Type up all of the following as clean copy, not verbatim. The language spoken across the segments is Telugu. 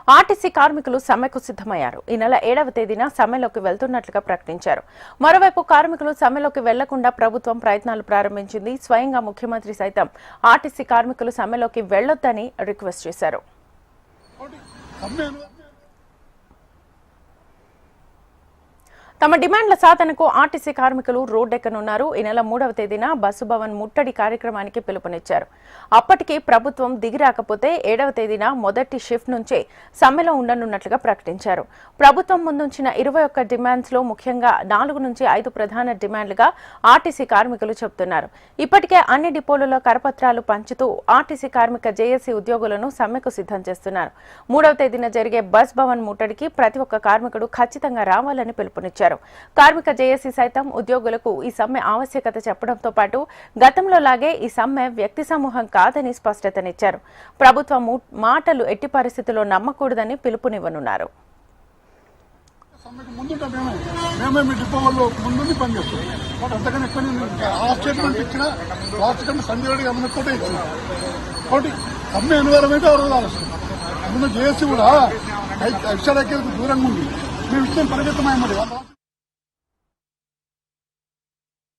ఆర్టీసీ కార్మికులు సమ్మెకు సిద్ధమయ్యారు. ఈ నెల 7వ తేదీన సమ్మెలోకి వెళ్తున్నట్లుగా ప్రకటించారు. మరోవైపు కార్మికులు సమ్మెలోకి వెళ్లకుండా ప్రభుత్వం ప్రయత్నాలు ప్రారంభించింది. స్వయంగా ముఖ్యమంత్రి సైతం ఆర్టీసీ కార్మికులు సమ్మెలోకి వెళ్లొద్దని రిక్వెస్ట్ చేశారు. తమ డిమాండ్ల సాధనకు ఆర్టీసీ కార్మికులు రోడ్డెక్కనున్నారు. ఈ నెల 3వ తేదీన బస్సు భవన్ ముట్టడి కార్యక్రమానికి పిలుపునిచ్చారు. అప్పటికి ప్రభుత్వం దిగిరాకపోతే 7వ తేదీన మొదటి షిఫ్ట్ నుంచే సమ్మెలో ఉండనున్నట్లుగా ప్రకటించారు. ప్రభుత్వం ముందుంచిన 21 డిమాండ్స్ లో ముఖ్యంగా 4 నుంచి 5 ప్రధాన డిమాండ్లుగా ఆర్టీసీ కార్మికులు చెబుతున్నారు. ఇప్పటికే అన్ని డిపోలలో కరపత్రాలు పంచుతూ ఆర్టీసీ కార్మిక జేఏసీ ఉద్యోగులను సమ్మెకు సిద్ధం చేస్తున్నారు. 3వ తేదీన జరిగే బస్ భవన్ ముట్టడికి ప్రతి ఒక్క కార్మికుడు ఖచ్చితంగా రావాలని పిలుపునిచ్చారు. కార్మిక జేఏసీ సైతం ఉద్యోగులకు ఈ సమ్మె ఆవశ్యకత చెప్పడంతో పాటు గతంలో లాగే ఈ సమ్మె వ్యక్తి సమూహం కాదని స్పష్టతనిచ్చారు. ప్రభుత్వం మాటలు ఎట్టి పరిస్థితుల్లో నమ్మకూడదని పిలుపునివ్వనున్నారు.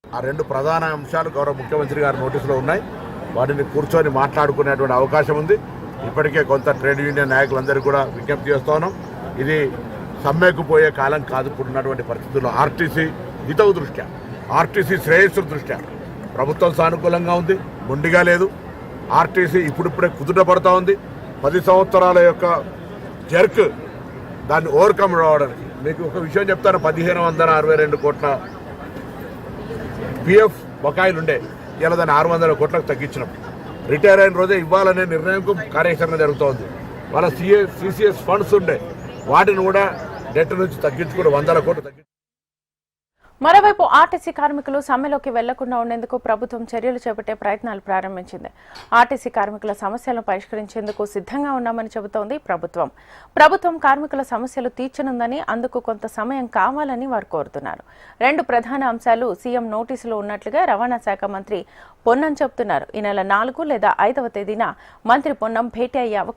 ఆ రెండు ప్రధాన అంశాలు గౌరవ ముఖ్యమంత్రి గారి నోటీసులో ఉన్నాయి. వాటిని కూర్చొని మాట్లాడుకునేటువంటి అవకాశం ఉంది. ఇప్పటికే కొంత ట్రేడ్ యూనియన్ నాయకులందరూ కూడా విజ్ఞప్తి చేస్తా ఉన్నాం. ఇది సమ్మెకు పోయే కాలం కాదు. ఇప్పుడున్నటువంటి పరిస్థితుల్లో ఆర్టీసీ హితవు దృష్ట్యా, ఆర్టీసీ శ్రేయస్సు దృష్ట్యా ప్రభుత్వం సానుకూలంగా ఉంది, మొండిగా లేదు. ఆర్టీసీ ఇప్పుడిప్పుడే కుదుట పడుతూ ఉంది. 10 సంవత్సరాల యొక్క జర్క్ దాన్ని ఓవర్కమ్ రావడానికి మీకు ఒక విషయం చెప్తాను. 1562 కోట్ల పిఎఫ్ బకాయిలు ఉండే, ఇలా దాన్ని 600 కోట్లకు తగ్గించినాం. రిటైర్ అయిన రోజే ఇవ్వాలనే నిర్ణయంకు కార్యాచరణ జరుగుతోంది. వాళ్ళ సిసిఎస్ ఫండ్స్ ఉండే, వాటిని కూడా డెట్ నుంచి తగ్గించుకుని 100 కోట్లు తగ్గించు. మరోవైపు ఆర్టీసీ కార్మికులు సమ్మెలోకి వెళ్లకుండా ఉండేందుకు ప్రభుత్వం చర్యలు చేపట్టే ప్రయత్నాలు ప్రారంభించింది. ఆర్టీసీ కార్మికుల సమస్యలను పరిష్కరించేందుకు సిద్ధంగా ఉన్నామని చెబుతోంది ప్రభుత్వం కార్మికుల సమస్యలు తీర్చనుందని, అందుకు కొంత సమయం కావాలని వారు కోరుతున్నారు. 2 ప్రధాన అంశాలు సీఎం నోటీసులో ఉన్నట్లుగా రవాణా శాఖ మంత్రి పొన్నం చెబుతున్నారు. ఈ నెల 4 లేదా 5వ తేదీన మంత్రి పొన్నం భేటీ అయ్యే అవకాశం